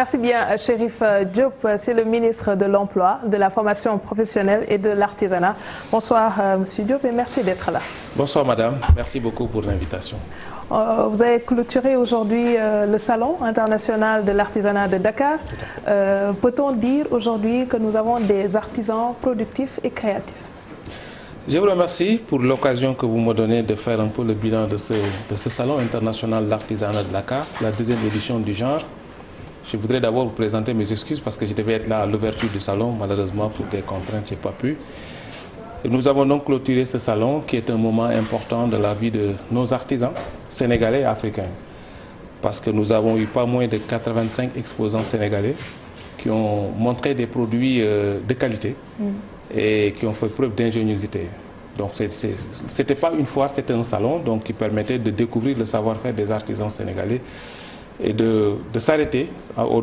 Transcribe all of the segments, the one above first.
Merci bien, Chérif Diop. C'est le ministre de l'Emploi, de la formation professionnelle et de l'artisanat. Bonsoir, Monsieur Diop, et merci d'être là. Bonsoir, madame. Merci beaucoup pour l'invitation. Vous avez clôturé aujourd'hui le Salon international de l'artisanat de Dakar. Peut-on dire aujourd'hui que nous avons des artisans productifs et créatifs? Je vous remercie pour l'occasion que vous me donnez de faire un peu le bilan de ce Salon international de l'artisanat de Dakar, la deuxième édition du genre. Je voudrais d'abord vous présenter mes excuses parce que je devais être là à l'ouverture du salon. Malheureusement, pour des contraintes, je n'ai pas pu. Et nous avons donc clôturé ce salon qui est un moment important de la vie de nos artisans sénégalais et africains. Parce que nous avons eu pas moins de 85 exposants sénégalais qui ont montré des produits de qualité et qui ont fait preuve d'ingéniosité. Donc ce n'était pas une foire, c'était un salon donc, qui permettait de découvrir le savoir-faire des artisans sénégalais et de s'arrêter en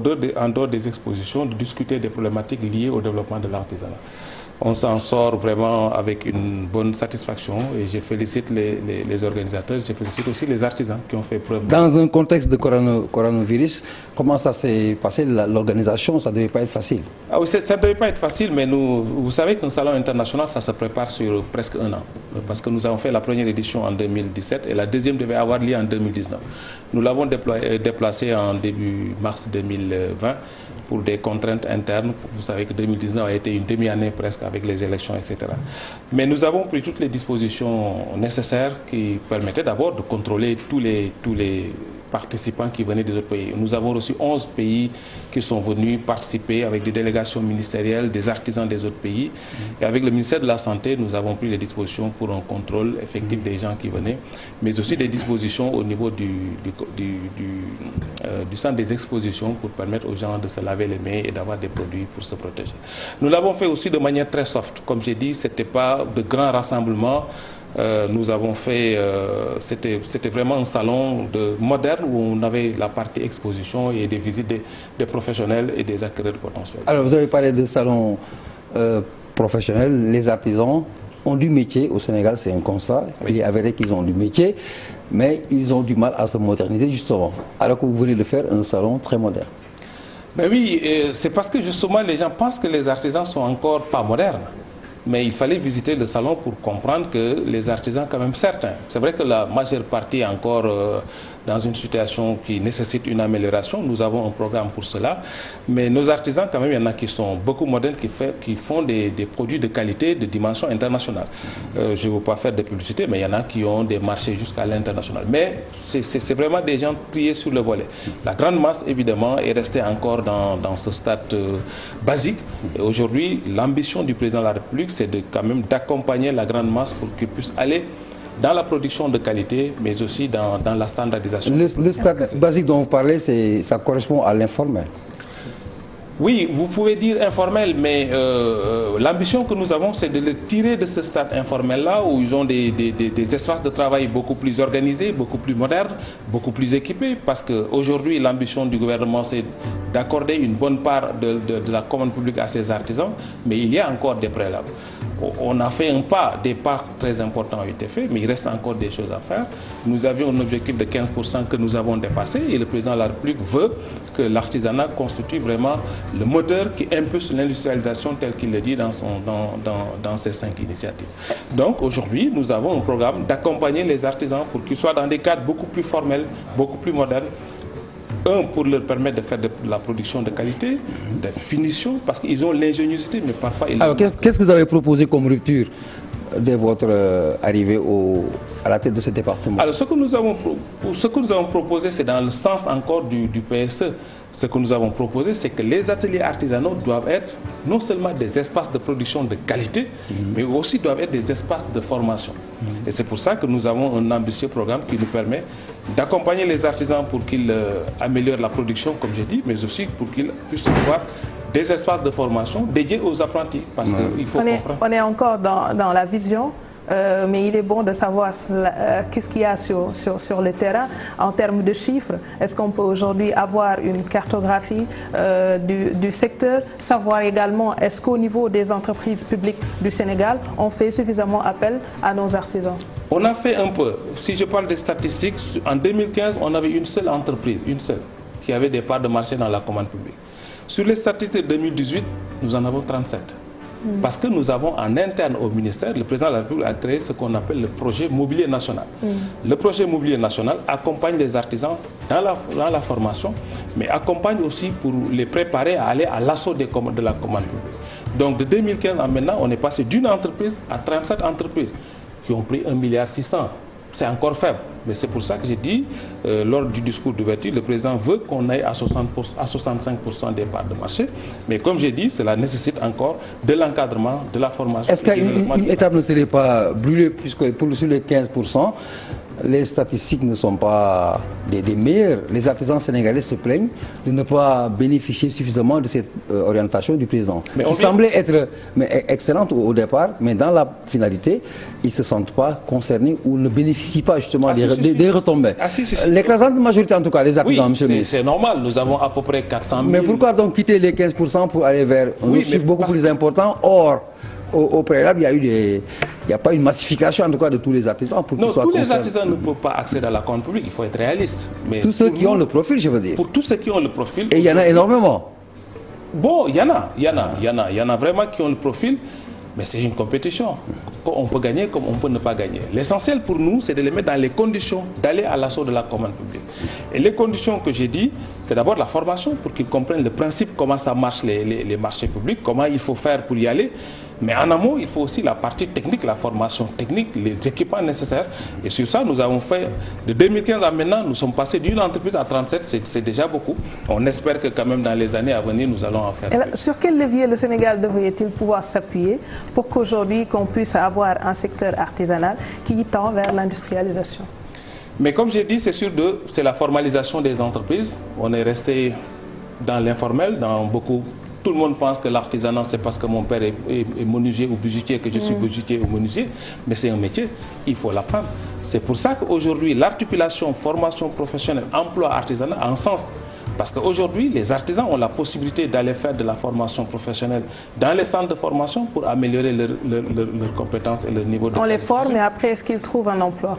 dehors des expositions, de discuter des problématiques liées au développement de l'artisanat. On s'en sort vraiment avec une bonne satisfaction et je félicite les organisateurs, je félicite aussi les artisans qui ont fait preuve. Dans un contexte de coronavirus, comment ça s'est passé l'organisation? Ça ne devait pas être facile. Ah oui, ça ne devait pas être facile, mais vous savez qu'un salon international, ça se prépare sur presque un an. Parce que nous avons fait la première édition en 2017 et la deuxième devait avoir lieu en 2019. Nous l'avons déplacé en début mars 2020 pour des contraintes internes. Vous savez que 2019 a été une demi-année presque avec les élections, etc. Mais nous avons pris toutes les dispositions nécessaires qui permettaient d'abord de contrôler tous les participants qui venaient des autres pays. Nous avons reçu 11 pays qui sont venus participer avec des délégations ministérielles, des artisans des autres pays. Et avec le ministère de la Santé, nous avons pris les dispositions pour un contrôle effectif des gens qui venaient, mais aussi des dispositions au niveau du centre des expositions pour permettre aux gens de se laver les mains et d'avoir des produits pour se protéger. Nous l'avons fait aussi de manière très soft. Comme j'ai dit, ce n'était pas de grands rassemblements. Nous avons fait, c'était vraiment un salon moderne où on avait la partie exposition et des visites des professionnels et des acquéreurs potentiels. Alors vous avez parlé de salon professionnel, les artisans ont du métier au Sénégal, c'est un constat. Oui. Il est avéré qu'ils ont du métier, mais ils ont du mal à se moderniser justement, alors que vous venez de faire un salon très moderne. Mais oui, c'est parce que justement les gens pensent que les artisans sont encore pas modernes. Mais il fallait visiter le salon pour comprendre que les artisans, quand même certains, c'est vrai que la majeure partie est encore dans une situation qui nécessite une amélioration. Nous avons un programme pour cela. Mais nos artisans, quand même, il y en a qui sont beaucoup modernes, qui font des produits de qualité, de dimension internationale. Je ne veux pas faire de publicité, mais il y en a qui ont des marchés jusqu'à l'international. Mais c'est vraiment des gens triés sur le volet. La grande masse, évidemment, est restée encore dans ce stade basique. Et aujourd'hui, l'ambition du président de la République, c'est quand même d'accompagner la grande masse pour qu'ils puissent aller dans la production de qualité, mais aussi dans la standardisation. Le stade basique dont vous parlez, ça correspond à l'informel. Oui, vous pouvez dire informel, mais l'ambition que nous avons, c'est de les tirer de ce stade informel-là, où ils ont des espaces de travail beaucoup plus organisés, beaucoup plus modernes, beaucoup plus équipés, parce qu'aujourd'hui, l'ambition du gouvernement, c'est d'accorder une bonne part de la commande publique à ces artisans, mais il y a encore des préalables. On a fait un pas, des pas très importants ont été faits, mais il reste encore des choses à faire. Nous avions un objectif de 15% que nous avons dépassé et le président de la République veut que l'artisanat constitue vraiment le moteur qui impulse l'industrialisation tel qu'il le dit dans ses 5 initiatives. Donc aujourd'hui, nous avons un programme d'accompagner les artisans pour qu'ils soient dans des cadres beaucoup plus formels, beaucoup plus modernes. Un, pour leur permettre de faire de la production de qualité, de finition, parce qu'ils ont l'ingéniosité, mais parfois... Alors, qu'est-ce que vous avez proposé comme rupture de votre arrivée à la tête de ce département? Alors, ce que nous avons proposé, c'est dans le sens encore du PSE. Ce que nous avons proposé, c'est que les ateliers artisanaux doivent être non seulement des espaces de production de qualité, mais aussi doivent être des espaces de formation. Et c'est pour ça que nous avons un ambitieux programme qui nous permet d'accompagner les artisans pour qu'ils améliorent la production, comme j'ai dit, mais aussi pour qu'ils puissent avoir des espaces de formation dédiés aux apprentis. Parce qu'il faut comprendre. On est encore dans la vision. Mais il est bon de savoir qu'est-ce qu'il y a sur le terrain en termes de chiffres. Est-ce qu'on peut aujourd'hui avoir une cartographie du secteur, savoir également est-ce qu'au niveau des entreprises publiques du Sénégal, on fait suffisamment appel à nos artisans? On a fait un peu. Si je parle des statistiques, en 2015, on avait une seule entreprise, qui avaient des parts de marché dans la commande publique. Sur les statistiques 2018, nous en avons 37. Parce que nous avons en interne au ministère, le président de la République a créé ce qu'on appelle le projet mobilier national. Le projet mobilier national accompagne les artisans dans la formation, mais accompagne aussi pour les préparer à aller à l'assaut de la commande publique. Donc de 2015 à maintenant, on est passé d'une entreprise à 37 entreprises qui ont pris 1,6 milliard. C'est encore faible. Mais c'est pour ça que j'ai dit, lors du discours d'ouverture, le président veut qu'on aille à 65% des parts de marché. Mais comme j'ai dit, cela nécessite encore de l'encadrement, de la formation. Est-ce qu'une étape ne serait pas brûlée, puisque sur les 15%, les statistiques ne sont pas des meilleures. Les artisans sénégalais se plaignent de ne pas bénéficier suffisamment de cette orientation du président, qui semblait être excellente au départ, mais dans la finalité, ils ne se sentent pas concernés ou ne bénéficient pas justement des retombées. L'écrasante majorité, en tout cas, les artisans, monsieur le ministre. C'est normal, nous avons à peu près 400 000. Mais pourquoi donc quitter les 15% pour aller vers un autre chiffre beaucoup plus important? Or, au préalable, il n'y a pas une massification en tout cas de tous les artisans pour qu'ils soient concernés. Tous les artisans ne peuvent pas accéder à la commande publique, il faut être réaliste. Mais tous ceux qui ont le profil, je veux dire. Pour tous ceux qui ont le profil. Et il y en a énormément. Bon, il y en a vraiment qui ont le profil, mais c'est une compétition. On peut gagner comme on peut ne pas gagner. L'essentiel pour nous, c'est de les mettre dans les conditions d'aller à l'assaut de la commande publique. Et les conditions que j'ai dit, c'est d'abord la formation pour qu'ils comprennent le principe, comment ça marche les marchés publics, comment il faut faire pour y aller. Mais en amont, il faut aussi la partie technique, la formation technique, les équipements nécessaires. Et sur ça, nous avons fait, de 2015 à maintenant, nous sommes passés d'une entreprise à 37, c'est déjà beaucoup. On espère que quand même dans les années à venir, nous allons en faire plus. Sur quel levier le Sénégal devrait-il pouvoir s'appuyer pour qu'aujourd'hui, qu'on puisse avoir un secteur artisanal qui tend vers l'industrialisation? Mais comme j'ai dit, c'est la formalisation des entreprises. On est resté dans l'informel, dans beaucoup. Tout le monde pense que l'artisanat, c'est parce que mon père est menuisier ou bijoutier, que je suis bijoutier ou menuisier. Mais c'est un métier, il faut l'apprendre. C'est pour ça qu'aujourd'hui, l'articulation, formation professionnelle, emploi artisanal a un sens. Parce qu'aujourd'hui, les artisans ont la possibilité d'aller faire de la formation professionnelle dans les centres de formation pour améliorer leurs compétences et leur niveau de... On les forme et après, est-ce qu'ils trouvent un emploi?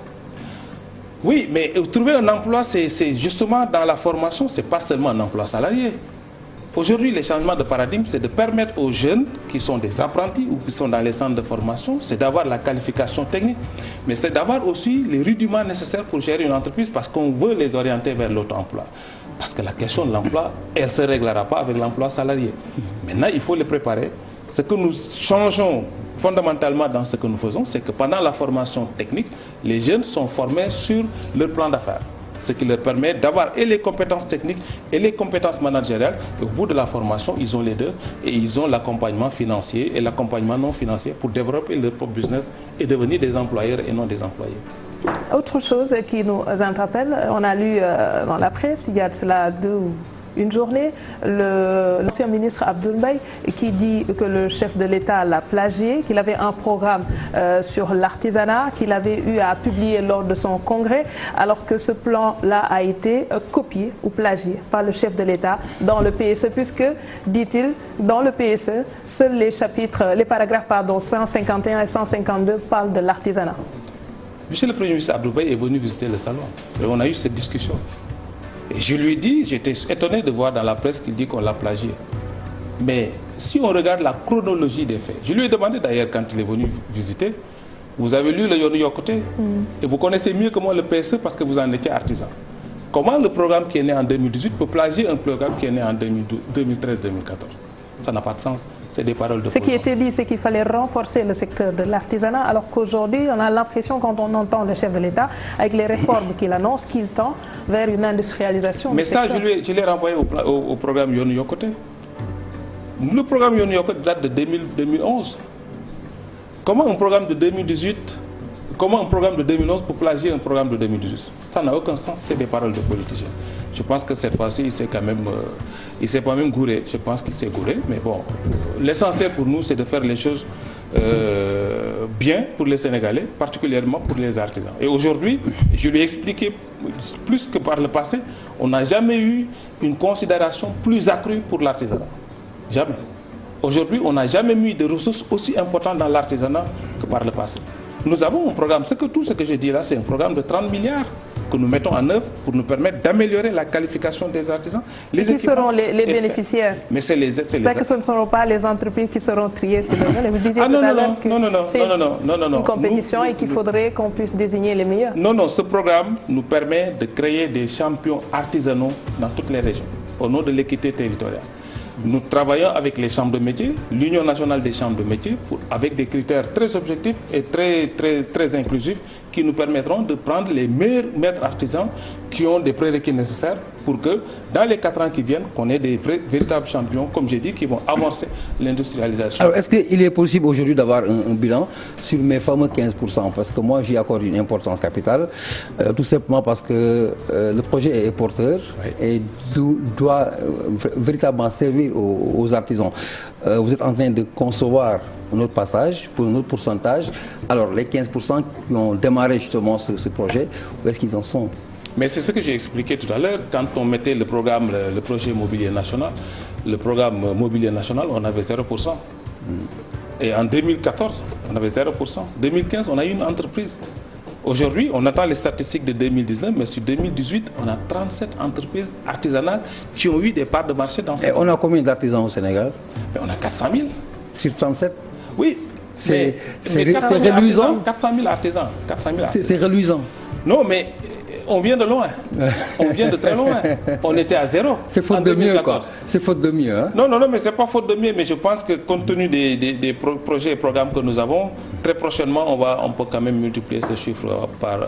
Oui, mais trouver un emploi, c'est justement dans la formation, ce n'est pas seulement un emploi salarié. Aujourd'hui, le changement de paradigme, c'est de permettre aux jeunes qui sont des apprentis ou qui sont dans les centres de formation, c'est d'avoir la qualification technique, mais c'est d'avoir aussi les rudiments nécessaires pour gérer une entreprise parce qu'on veut les orienter vers l'auto-emploi. Parce que la question de l'emploi, elle ne se réglera pas avec l'emploi salarié. Maintenant, il faut les préparer. Ce que nous changeons fondamentalement dans ce que nous faisons, c'est que pendant la formation technique, les jeunes sont formés sur leur plan d'affaires. Ce qui leur permet d'avoir et les compétences techniques et les compétences managériales. Et au bout de la formation, ils ont les deux et ils ont l'accompagnement financier et l'accompagnement non financier pour développer leur propre business et devenir des employeurs et non des employés. Autre chose qui nous interpelle, on a lu dans la presse, il y a de cela une journée, l'ancien ministre Abdoul Mbaye qui dit que le chef de l'État l'a plagié, qu'il avait un programme sur l'artisanat, qu'il avait eu à publier lors de son congrès, alors que ce plan-là a été copié ou plagié par le chef de l'État dans le PSE, puisque, dit-il, dans le PSE, seuls les paragraphes 151 et 152 parlent de l'artisanat. Monsieur le Premier ministre Abdoul Mbaye est venu visiter le salon et on a eu cette discussion. Et je lui ai dit, j'étais étonné de voir dans la presse qu'il dit qu'on l'a plagié. Mais si on regarde la chronologie des faits, je lui ai demandé d'ailleurs quand il est venu visiter, vous avez lu le Yoonu Yokkute et vous connaissez mieux que moi le PSE parce que vous en étiez artisan. Comment le programme qui est né en 2018 peut plagier un programme qui est né en 2013-2014? Ça n'a pas de sens, c'est des paroles de... Ce qui était dit, c'est qu'il fallait renforcer le secteur de l'artisanat, alors qu'aujourd'hui, on a l'impression, quand on entend le chef de l'État, avec les réformes qu'il annonce, qu'il tend vers une industrialisation. Mais ça, je l'ai renvoyé au programme Yoonu Yokkute. Le programme Yoonu Yokkute date de 2011. Comment un programme de 2018, comment un programme de 2011 peut plagier un programme de 2018? Ça n'a aucun sens, c'est des paroles de politiciens. Je pense que cette fois-ci, il s'est quand même, il s'est pas même gouré. Je pense qu'il s'est gouré, mais bon, l'essentiel pour nous, c'est de faire les choses bien pour les Sénégalais, particulièrement pour les artisans. Et aujourd'hui, je lui ai expliqué, plus que par le passé, on n'a jamais eu une considération plus accrue pour l'artisanat. Jamais. Aujourd'hui, on n'a jamais mis de ressources aussi importantes dans l'artisanat que par le passé. Nous avons un programme, tout ce que je dis là, c'est un programme de 30 milliards que nous mettons en œuvre pour nous permettre d'améliorer la qualification des artisans. Qui seront les bénéficiaires? Mais c'est les J'espère que ce ne seront pas les entreprises qui seront triées sur le volet. Vous disiez tout à l'heure que c'est une compétition et qu'il faudrait qu'on puisse désigner les meilleurs. Non, non, ce programme nous permet de créer des champions artisanaux dans toutes les régions, au nom de l'équité territoriale. Nous travaillons avec les chambres de métiers, l'Union nationale des chambres de métiers, avec des critères très objectifs et très inclusifs qui nous permettront de prendre les meilleurs maîtres artisans qui ont des prérequis nécessaires pour que dans les 4 ans qui viennent, qu'on ait des véritables champions, comme j'ai dit, qui vont avancer l'industrialisation. Alors, est-ce qu'il est possible aujourd'hui d'avoir un bilan sur mes fameux 15%? Parce que moi, j'y accorde une importance capitale, tout simplement parce que le projet est porteur et doit véritablement servir aux artisans. Vous êtes en train de concevoir un autre passage pour un autre pourcentage. Alors, les 15% qui ont démarré justement ce projet, où est-ce qu'ils en sont? Mais c'est ce que j'ai expliqué tout à l'heure. Quand on mettait le programme, le projet immobilier national, le programme immobilier national, on avait 0%. Et en 2014, on avait 0%. En 2015, on a eu une entreprise. Aujourd'hui, on attend les statistiques de 2019, mais sur 2018, on a 37 entreprises artisanales qui ont eu des parts de marché dans ces... Et on a combien d'artisans au Sénégal? Mais on a 400 000. Sur 37? Oui. C'est reluisant. 400 000 artisans. C'est reluisant. Non, mais on vient de loin. On vient de très loin. On était à 0. C'est faute de mieux, quoi. C'est faute de mieux. Hein? Non, mais c'est pas faute de mieux. Mais je pense que compte tenu des projets et programmes que nous avons, très prochainement, on peut quand même multiplier ce chiffre par...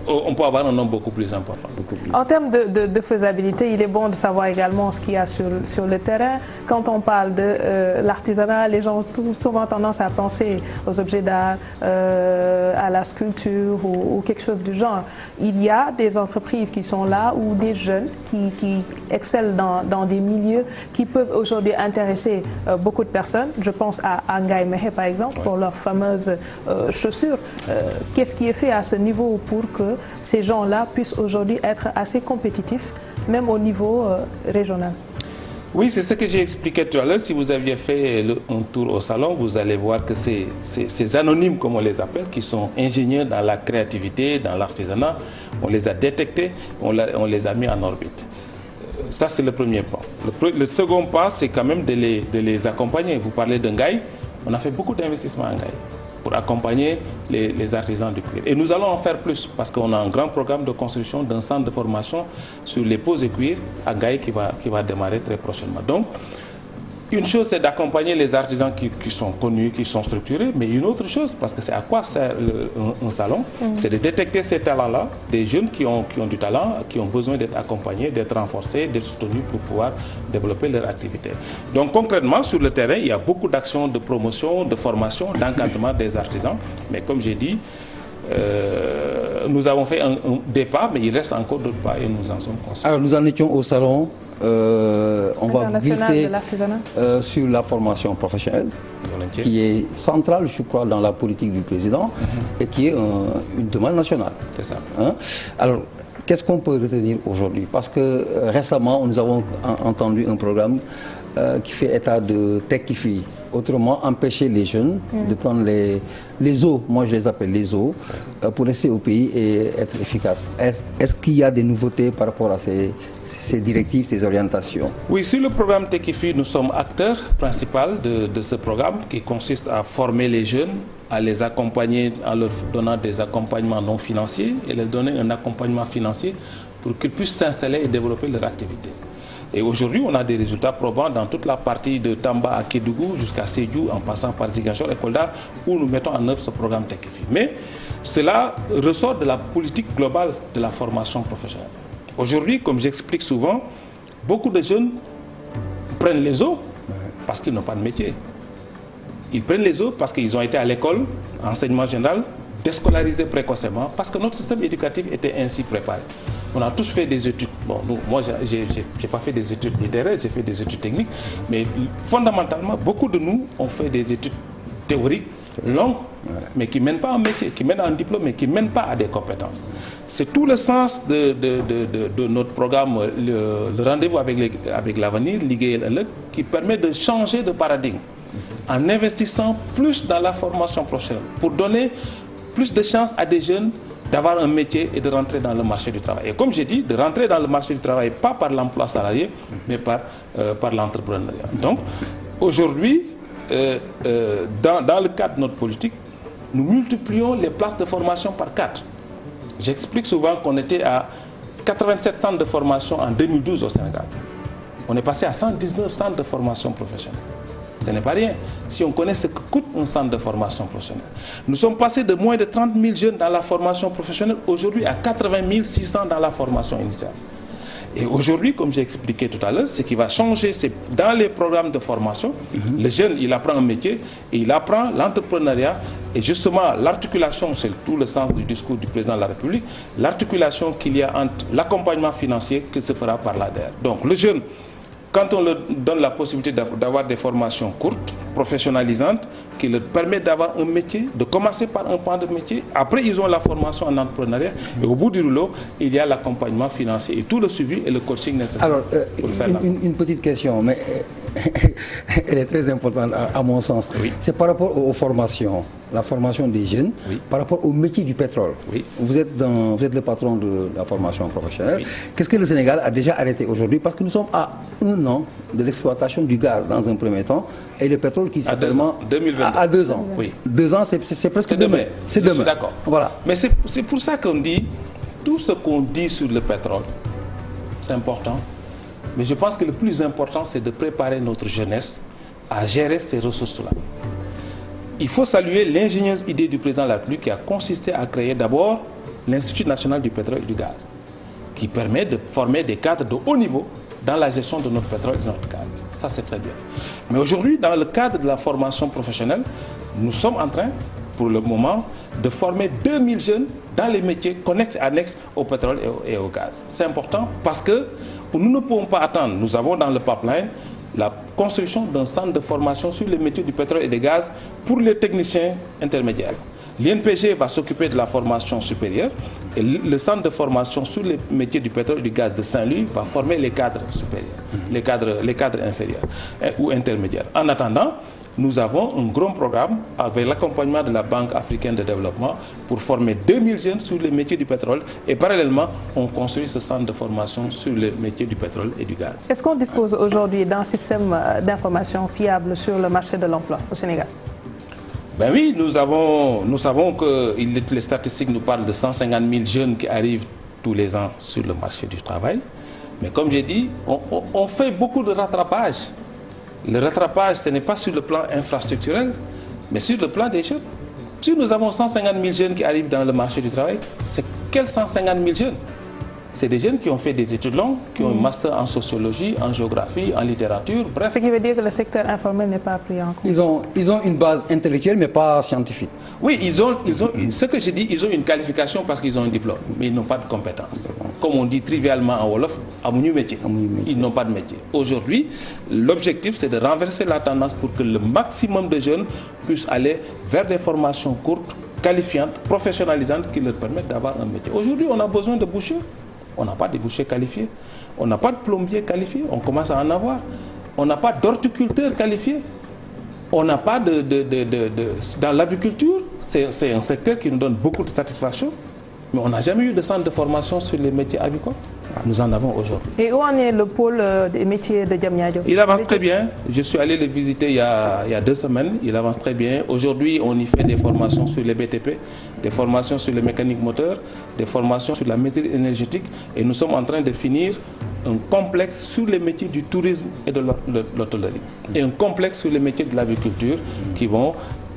on peut avoir un nombre beaucoup plus important. En termes de faisabilité, il est bon de savoir également ce qu'il y a sur le terrain. Quand on parle de l'artisanat, les gens ont souvent tendance à penser aux objets d'art, à la sculpture ou quelque chose du genre. Il y a des entreprises qui sont là ou des jeunes qui excellent dans des milieux qui peuvent aujourd'hui intéresser beaucoup de personnes. Je pense à Ngaye Mékhé par exemple, pour leurs fameuses chaussures. Qu'est-ce qui est fait à ce niveau pour que ces gens-là puissent aujourd'hui être assez compétitifs, même au niveau régional? Oui, c'est ce que j'ai expliqué tout à l'heure. Si vous aviez fait un tour au salon, vous allez voir que ces anonymes, comme on les appelle, qui sont ingénieurs dans la créativité, dans l'artisanat, on les a détectés, on les a mis en orbite. Ça, c'est le premier pas. Le second pas, c'est quand même de les accompagner. Vous parlez de Ngaye, on a fait beaucoup d'investissements à Ngaye pour accompagner les artisans du cuir. Et nous allons en faire plus parce qu'on a un grand programme de construction d'un centre de formation sur les peaux et cuir à Ngaye qui va démarrer très prochainement. Donc, une chose, c'est d'accompagner les artisans qui sont connus, qui sont structurés, mais une autre chose, parce que c'est à quoi sert un salon, c'est de détecter ces talents-là, des jeunes qui ont du talent, qui ont besoin d'être accompagnés, d'être renforcés, d'être soutenus pour pouvoir développer leur activité. Donc concrètement, sur le terrain, il y a beaucoup d'actions de promotion, de formation, d'encadrement des artisans, mais comme j'ai dit, nous avons fait un départ, mais il reste encore d'autres pas et nous en sommes conscients. Alors nous en étions au salon. On va glisser sur la formation professionnelle qui est centrale, je crois, dans la politique du président et qui est une demande nationale. C'est ça. Hein? Alors, qu'est-ce qu'on peut retenir aujourd'hui? Parce que récemment, nous avons entendu un programme qui fait état de Techifi. Autrement, empêcher les jeunes de prendre les eaux, moi je les appelle les eaux, pour rester au pays et être efficaces. Est-ce qu'il y a des nouveautés par rapport à ces directives, ces orientations? Oui, sur le programme Techifi, nous sommes acteurs principaux de ce programme qui consiste à former les jeunes, à les accompagner en leur donnant des accompagnements non financiers et leur donner un accompagnement financier pour qu'ils puissent s'installer et développer leur activité. Et aujourd'hui, on a des résultats probants dans toute la partie de Tamba à Kédougou jusqu'à Sédhiou, en passant par Ziguinchor et Kolda, où nous mettons en œuvre ce programme Techifi. Mais cela ressort de la politique globale de la formation professionnelle. Aujourd'hui, comme j'explique souvent, beaucoup de jeunes prennent les eaux parce qu'ils n'ont pas de métier. Ils prennent les eaux parce qu'ils ont été à l'école, enseignement général, déscolarisés précocement, parce que notre système éducatif était ainsi préparé. On a tous fait des études. Bon, moi, je n'ai pas fait des études littéraires, j'ai fait des études techniques, mais fondamentalement, beaucoup de nous ont fait des études théoriques, longues, mais qui ne mènent pas à un métier, qui mènent à un diplôme, mais qui ne mènent pas à des compétences. C'est tout le sens de notre programme, le rendez-vous avec l'avenir, l'IGL, qui permet de changer de paradigme en investissant plus dans la formation professionnelle pour donner plus de chances à des jeunes d'avoir un métier et de rentrer dans le marché du travail. Et comme j'ai dit, de rentrer dans le marché du travail, pas par l'emploi salarié, mais par l'entrepreneuriat. Donc, aujourd'hui, dans le cadre de notre politique, nous multiplions les places de formation par 4. J'explique souvent qu'on était à 87 centres de formation en 2012 au Sénégal. On est passé à 119 centres de formation professionnelle. Ce n'est pas rien. Si on connaît ce que coûte un centre de formation professionnelle. Nous sommes passés de moins de 30 000 jeunes dans la formation professionnelle, aujourd'hui à 80 600 dans la formation initiale. Et aujourd'hui, comme j'ai expliqué tout à l'heure, ce qui va changer, c'est dans les programmes de formation, le jeune, il apprend un métier et il apprend l'entrepreneuriat. Et justement, l'articulation, c'est tout le sens du discours du président de la République, l'articulation qu'il y a entre l'accompagnement financier qui se fera par l'ADER. Donc le jeune, quand on leur donne la possibilité d'avoir des formations courtes, professionnalisantes, qui leur permettent d'avoir un métier, de commencer par un pan de métier, après ils ont la formation en entrepreneuriat, et au bout du rouleau, il y a l'accompagnement financier et tout le suivi et le coaching nécessaire. Alors, pour faire une petite question, mais elle est très importante à mon sens. Oui. C'est par rapport aux formations, la formation des jeunes, oui. Par rapport au métier du pétrole. Oui. Vous êtes le patron de la formation professionnelle. Oui. Qu'est-ce que le Sénégal a déjà arrêté aujourd'hui? Parce que nous sommes à 1 an de l'exploitation du gaz dans un premier temps et le pétrole qui certainement... 2022. À 2 ans. Oui. 2 ans, c'est presque demain. C'est demain. D'accord. Voilà. Mais c'est pour ça qu'on dit, tout ce qu'on dit sur le pétrole, c'est important. Mais je pense que le plus important, c'est de préparer notre jeunesse à gérer ces ressources-là. Il faut saluer l'ingénieuse idée du président de la République qui a consisté à créer d'abord l'Institut national du pétrole et du gaz, qui permet de former des cadres de haut niveau dans la gestion de notre pétrole et de notre gaz. Ça, c'est très bien. Mais aujourd'hui, dans le cadre de la formation professionnelle, nous sommes en train, pour le moment, de former 2000 jeunes dans les métiers connexes et annexes au pétrole et au gaz. C'est important parce que nous ne pouvons pas attendre. Nous avons dans le pipeline la construction d'un centre de formation sur les métiers du pétrole et du gaz pour les techniciens intermédiaires. L'INPG va s'occuper de la formation supérieure et le centre de formation sur les métiers du pétrole et du gaz de Saint-Louis va former les cadres supérieurs, les cadres inférieurs ou intermédiaires. En attendant, nous avons un grand programme avec l'accompagnement de la Banque africaine de développement pour former 2000 jeunes sur les métiers du pétrole et parallèlement, on construit ce centre de formation sur les métiers du pétrole et du gaz. Est-ce qu'on dispose aujourd'hui d'un système d'information fiable sur le marché de l'emploi au Sénégal? Ben oui, nous savons que les statistiques nous parlent de 150 000 jeunes qui arrivent tous les ans sur le marché du travail. Mais comme j'ai dit, on fait beaucoup de rattrapage. Le rattrapage, ce n'est pas sur le plan infrastructurel, mais sur le plan des jeunes. Si nous avons 150 000 jeunes qui arrivent dans le marché du travail, c'est quels 150 000 jeunes? C'est des jeunes qui ont fait des études longues, qui ont un master en sociologie, en géographie, en littérature, bref. Ce qui veut dire que le secteur informel n'est pas pris en compte. Ils ont une base intellectuelle, mais pas scientifique. Oui, ce que je dis, ils ont une qualification parce qu'ils ont un diplôme, mais ils n'ont pas de compétences. Comme on dit trivialement en Wolof, amuñu métier. Ils n'ont pas de métier. Aujourd'hui, l'objectif, c'est de renverser la tendance pour que le maximum de jeunes puissent aller vers des formations courtes, qualifiantes, professionnalisantes, qui leur permettent d'avoir un métier. Aujourd'hui, on a besoin de bouchers. On n'a pas de bouchers qualifiés. On n'a pas de plombiers qualifiés. On commence à en avoir. On n'a pas d'horticulteurs qualifiés. On n'a pas dans l'agriculture, c'est un secteur qui nous donne beaucoup de satisfaction, mais on n'a jamais eu de centre de formation sur les métiers agricoles. Nous en avons aujourd'hui. Et où en est le pôle des métiers de Diamniadio? Il avance très bien. Je suis allé le visiter il y a 2 semaines. Il avance très bien. Aujourd'hui, on y fait des formations sur les BTP, des formations sur les mécaniques moteurs, des formations sur la maîtrise énergétique. Et nous sommes en train de finir un complexe sur les métiers du tourisme et de l'hôtellerie. Et un complexe sur les métiers de l'agriculture qui vont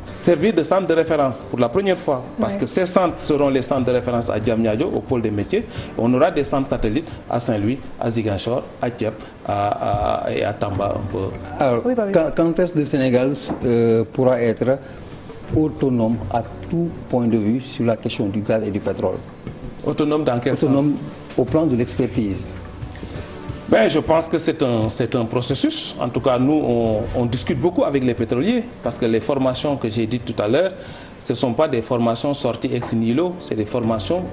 servir de centre de référence pour la première fois, parce que ces centres seront les centres de référence à Diamniadio, au pôle des métiers. On aura des centres satellites à Saint-Louis, à Ziguinchor, à Thiep et à Tamba un peu. Alors, oui, quand est-ce que le Sénégal pourra être autonome à tout point de vue sur la question du gaz et du pétrole? Autonome dans quel sens? Autonome au plan de l'expertise. Ben, je pense que c'est un processus. En tout cas, nous, on discute beaucoup avec les pétroliers parce que les formations que j'ai dites tout à l'heure, ce ne sont pas des formations sorties ex nihilo, c'est des formations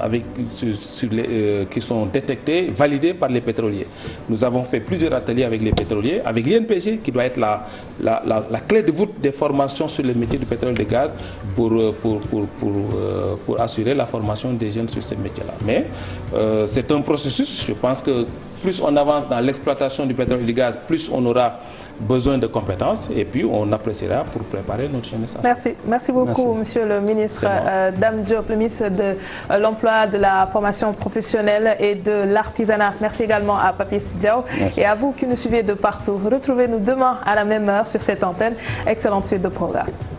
qui sont détectées, validées par les pétroliers. Nous avons fait plusieurs ateliers avec les pétroliers, avec l'INPG qui doit être la clé de voûte des formations sur les métiers du pétrole et du gaz pour assurer la formation des jeunes sur ces métiers-là. Mais c'est un processus. Je pense que plus on avance dans l'exploitation du pétrole et du gaz, plus on aura besoin de compétences et puis on appréciera pour préparer notre jeunesse. Merci beaucoup, Monsieur le ministre Dame Diop, le ministre de l'Emploi, de la formation professionnelle et de l'artisanat. Merci également à Papis Diaw et à vous qui nous suivez de partout. Retrouvez-nous demain à la même heure sur cette antenne. Excellente suite de programme.